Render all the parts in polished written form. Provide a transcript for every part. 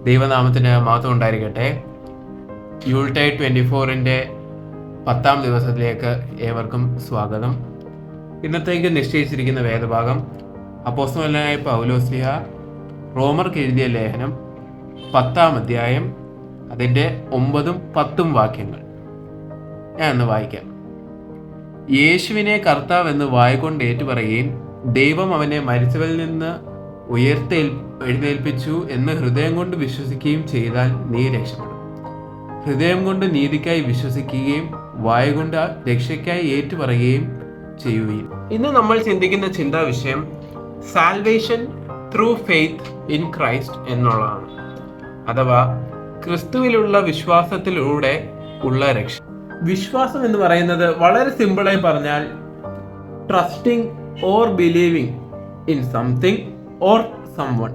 ദൈവനാമത്തിന് മഹത്വം ഉണ്ടായിരിക്കട്ടെ. യൂൾടൈഡ് 24-ൻ്റെ 10-ാം ദിവസത്തിലേക്ക് ഏവർക്കും സ്വാഗതം. ഇന്നത്തേക്ക് നിശ്ചയിച്ചിരിക്കുന്ന വേദഭാഗം അപ്പോസ്തലനായ പൗലോസ്ലീഹ റോമർക്ക് എഴുതിയ ലേഖനം 10-ാം അധ്യായം, അതിൻ്റെ 9-ഉം 10-ഉം വാക്യങ്ങൾ ഞാൻ ഒന്ന് വായിക്കാം. യേശുവിനെ കർത്താവെന്ന് വായ്കൊണ്ട് ഏറ്റുപറയുകയും ദൈവം അവനെ മരിച്ചവരിൽ നിന്ന് എഴുന്നേൽപ്പിച്ചു എന്ന് ഹൃദയം കൊണ്ട് വിശ്വസിക്കുകയും ചെയ്താൽ നീ രക്ഷപ്പെടും. ഹൃദയം കൊണ്ട് നീതിക്കായി വിശ്വസിക്കുകയും വായുകൊണ്ട് രക്ഷയ്ക്കായി ഏറ്റുപറയുകയും ചെയ്യുകയും. ഇന്ന് നമ്മൾ ചിന്തിക്കുന്ന ചിന്താ വിഷയം salvation through faith in Christ എന്നുള്ളതാണ്. അഥവാ ക്രിസ്തുവിലുള്ള വിശ്വാസത്തിലൂടെ ഉള്ള രക്ഷ. വിശ്വാസം എന്ന് പറയുന്നത് വളരെ സിമ്പിളായി പറഞ്ഞാൽ trusting or believing in something or someone.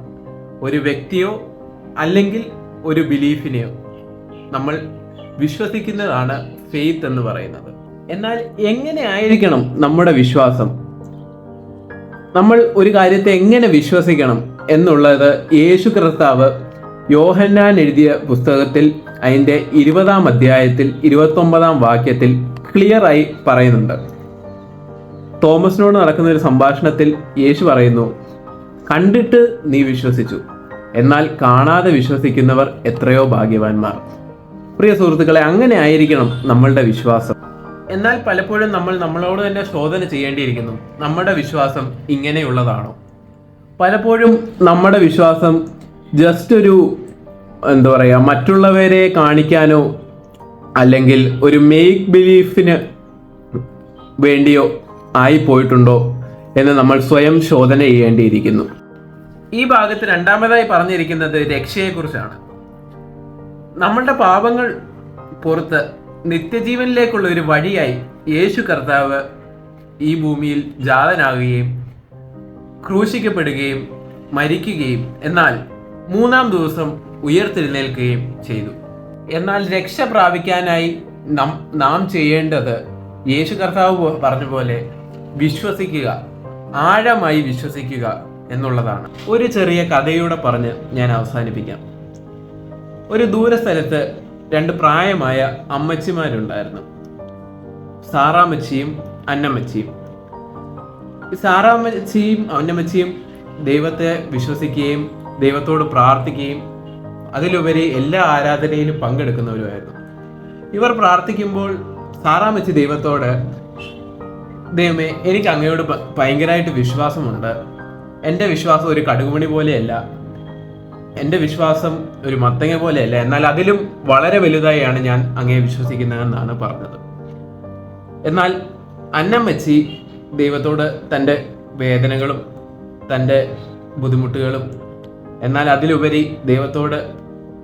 ഒരു വ്യക്തിയോ അല്ലെങ്കിൽ ഒരു ബിലീഫിനെയോ നമ്മൾ വിശ്വസിക്കുന്നതാണ് ഫെയ്ത്ത് എന്ന് പറയുന്നത്. എന്നാൽ എങ്ങനെ ആയിരിക്കണം നമ്മുടെ വിശ്വാസം? നമ്മൾ ഒരു കാര്യത്തെ എങ്ങനെ വിശ്വസിക്കണം എന്നുള്ളത് യേശു കർത്താവ് യോഹന്നാൻ എഴുതിയ പുസ്തകത്തിൽ അതിൻ്റെ 20-ാം അധ്യായത്തിൽ 29-ാം വാക്യത്തിൽ ക്ലിയറായി പറയുന്നുണ്ട്. തോമസിനോട് നടക്കുന്ന ഒരു സംഭാഷണത്തിൽ യേശു പറയുന്നു, കണ്ടിട്ട് നീ വിശ്വസിച്ചു, എന്നാൽ കാണാതെ വിശ്വസിക്കുന്നവർ എത്രയോ ഭാഗ്യവാന്മാർ. പ്രിയ സുഹൃത്തുക്കളെ, അങ്ങനെ ആയിരിക്കണം നമ്മളുടെ വിശ്വാസം. എന്നാൽ പലപ്പോഴും നമ്മൾ നമ്മളോട് തന്നെ ശോധന ചെയ്യേണ്ടിയിരിക്കുന്നു. നമ്മുടെ വിശ്വാസം ഇങ്ങനെയുള്ളതാണോ? പലപ്പോഴും നമ്മുടെ വിശ്വാസം ജസ്റ്റ് ഒരു മറ്റുള്ളവരെ കാണിക്കാനോ അല്ലെങ്കിൽ ഒരു മേക്ക് ബിലീഫിന് വേണ്ടിയോ ആയി പോയിട്ടുണ്ടോ എന്ന് നമ്മൾ സ്വയം ശോധന ചെയ്യേണ്ടിയിരിക്കുന്നു. ഈ ഭാഗത്ത് രണ്ടാമതായി പറഞ്ഞിരിക്കുന്നത് രക്ഷയെക്കുറിച്ചാണ്. നമ്മളുടെ പാപങ്ങൾ പുറത്ത് നിത്യജീവനിലേക്കുള്ള ഒരു വഴിയായി യേശു കർത്താവ് ഈ ഭൂമിയിൽ ജാതനാകുകയും ക്രൂശിക്കപ്പെടുകയും മരിക്കുകയും എന്നാൽ 3-ാം ദിവസം ഉയർത്തെഴുന്നേൽക്കുകയും ചെയ്തു. എന്നാൽ രക്ഷ പ്രാപിക്കാനായി നാം ചെയ്യേണ്ടത് യേശു കർത്താവ് പറഞ്ഞ പോലെ വിശ്വസിക്കുക, ആഴമായി വിശ്വസിക്കുക എന്നുള്ളതാണ്. ഒരു ചെറിയ കഥയൂടെ പറഞ്ഞ് ഞാൻ അവസാനിപ്പിക്കാം. ഒരു ദൂരസ്ഥലത്ത് 2 പ്രായമായ അമ്മച്ചിമാരുണ്ടായിരുന്നു, സാറാമ്മച്ചിയും അന്നമ്മച്ചിയും. ഈ സാറാമ്മച്ചിയും അന്നമ്മച്ചിയും ദൈവത്തെ വിശ്വസിക്കുകയും ദൈവത്തോട് പ്രാർത്ഥിക്കുകയും അതിലുപരി എല്ലാ ആരാധനയിലും പങ്കെടുക്കുന്നവരുമായിരുന്നു. ഇവർ പ്രാർത്ഥിക്കുമ്പോൾ സാറാമ്മച്ചി ദൈവത്തോട്, ദൈവമേ, എനിക്ക് അങ്ങയോട് ഭയങ്കരമായിട്ട് വിശ്വാസമുണ്ട്. എൻ്റെ വിശ്വാസം ഒരു കടുകുമണി പോലെയല്ല, എൻ്റെ വിശ്വാസം ഒരു മത്തങ്ങ പോലെയല്ല, എന്നാൽ അതിലും വളരെ വലുതായാണ് ഞാൻ അങ്ങയെ വിശ്വസിക്കുന്നതെന്നാണ് പറഞ്ഞത്. എന്നാൽ അന്നമ്മച്ചി ദൈവത്തോട് തൻ്റെ വേദനകളും തൻ്റെ ബുദ്ധിമുട്ടുകളും എന്നാൽ അതിലുപരി ദൈവത്തോട്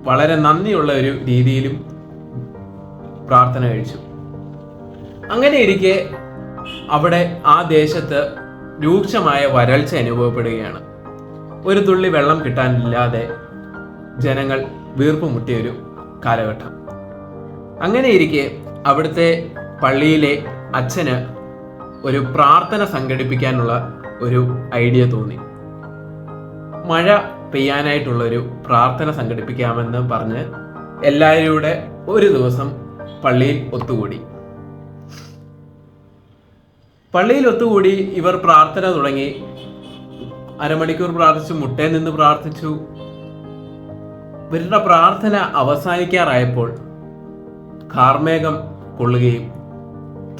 വളരെ നന്ദിയുള്ള ഒരു രീതിയിലും പ്രാർത്ഥന കഴിച്ചു. അങ്ങനെ ഇരിക്കെ അവിടെ ആ ദേശത്ത് രൂക്ഷമായ വരൾച്ച അനുഭവപ്പെടുകയാണ്. ഒരു തുള്ളി വെള്ളം കിട്ടാനില്ലാതെ ജനങ്ങൾ വീർപ്പ് മുട്ടിയൊരു കാലഘട്ടം. അങ്ങനെ ഇരിക്കെ അവിടുത്തെ പള്ളിയിലെ അച്ഛന് ഒരു പ്രാർത്ഥന സംഘടിപ്പിക്കാനുള്ള ഒരു ഐഡിയ തോന്നി. മഴ പെയ്യാനായിട്ടുള്ള ഒരു പ്രാർത്ഥന സംഘടിപ്പിക്കാമെന്ന് പറഞ്ഞ് എല്ലാവരും കൂടെ ഒരു ദിവസം പള്ളിയിൽ ഒത്തുകൂടി. ഇവർ പ്രാർത്ഥന തുടങ്ങി. അരമണിക്കൂർ പ്രാർത്ഥിച്ചു, മുട്ടേ നിന്ന് പ്രാർത്ഥിച്ചു. ഇവരുടെ പ്രാർത്ഥന അവസാനിക്കാറായപ്പോൾ കാർമേഘം കൊള്ളുകയും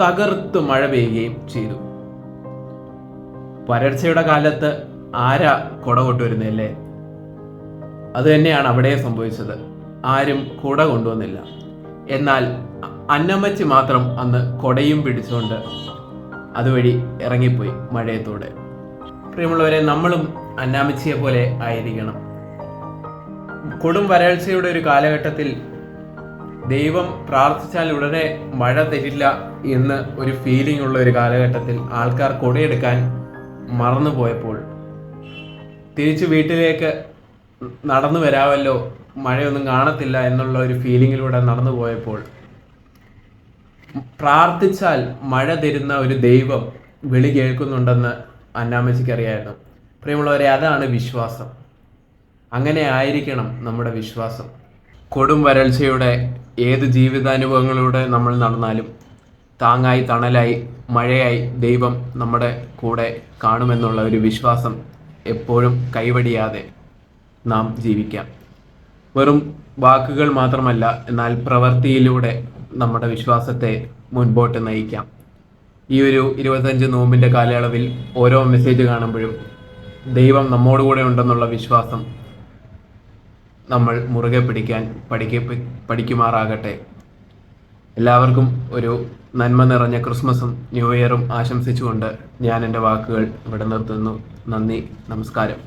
തകർത്ത് മഴ പെയ്യുകയും ചെയ്തു. വരൾച്ചയുടെ കാലത്ത് ആരാ കുട കൊണ്ടുവരുന്നല്ലേ? അത് തന്നെയാണ് അവിടെ സംഭവിച്ചത്. ആരും കുട കൊണ്ടുവന്നില്ല. എന്നാൽ അന്നമ്മച്ചി മാത്രം അന്ന് കൊടയും പിടിച്ചുകൊണ്ട് അതുവഴി ഇറങ്ങിപ്പോയി മഴയത്തോടെ. പ്രിയമുള്ളവരെ, നമ്മളും അന്നാമ്മച്ചിയെ പോലെ ആയിരിക്കണം. കൊടും വരൾച്ചയുടെ ഒരു കാലഘട്ടത്തിൽ ദൈവം പ്രാർത്ഥിച്ചാൽ ഉടനെ മഴ തരില്ല എന്ന് ഒരു ഫീലിംഗ് ഉള്ള ഒരു കാലഘട്ടത്തിൽ ആൾക്കാർ കൊടയെടുക്കാൻ മറന്നുപോയപ്പോൾ, തിരിച്ചു വീട്ടിലേക്ക് നടന്നു വരാമല്ലോ, മഴയൊന്നും കാണത്തില്ല എന്നുള്ള ഒരു ഫീലിങ്ങിലൂടെ നടന്നു പോയപ്പോൾ, പ്രാർത്ഥിച്ചാൽ മഴ തരുന്ന ഒരു ദൈവം വിളി കേൾക്കുന്നുണ്ടെന്ന് അന്നാമ്മച്ചിക്ക് അറിയായിരുന്നു. പ്രിയമുള്ളവരെ, അതാണ് വിശ്വാസം. അങ്ങനെ ആയിരിക്കണം നമ്മുടെ വിശ്വാസം. കൊടും വരൾച്ചയുടെ ഏത് ജീവിതാനുഭവങ്ങളിലൂടെ നമ്മൾ നടന്നാലും താങ്ങായി തണലായി മഴയായി ദൈവം നമ്മുടെ കൂടെ കാണുമെന്നുള്ള ഒരു വിശ്വാസം എപ്പോഴും കൈവടിയാതെ നാം ജീവിക്കാം. വെറും വാക്കുകൾ മാത്രമല്ല, എന്നാൽ പ്രവൃത്തിയിലൂടെ നമ്മുടെ വിശ്വാസത്തെ മുൻപോട്ട് നയിക്കാം. ഈ ഒരു 25 നോമ്പിൻ്റെ കാലയളവിൽ ഓരോ മെസ്സേജ് കാണുമ്പോഴും ദൈവം നമ്മോടുകൂടെ ഉണ്ടെന്നുള്ള വിശ്വാസം നമ്മൾ മുറുകെ പിടിക്കാൻ പഠിക്കുമാറാകട്ടെ. എല്ലാവർക്കും ഒരു നന്മ നിറഞ്ഞ ക്രിസ്മസും ന്യൂ ഇയറും ആശംസിച്ചുകൊണ്ട് ഞാൻ എൻ്റെ വാക്കുകൾ ഇവിടെ നിർത്തുന്നു. നന്ദി, നമസ്കാരം.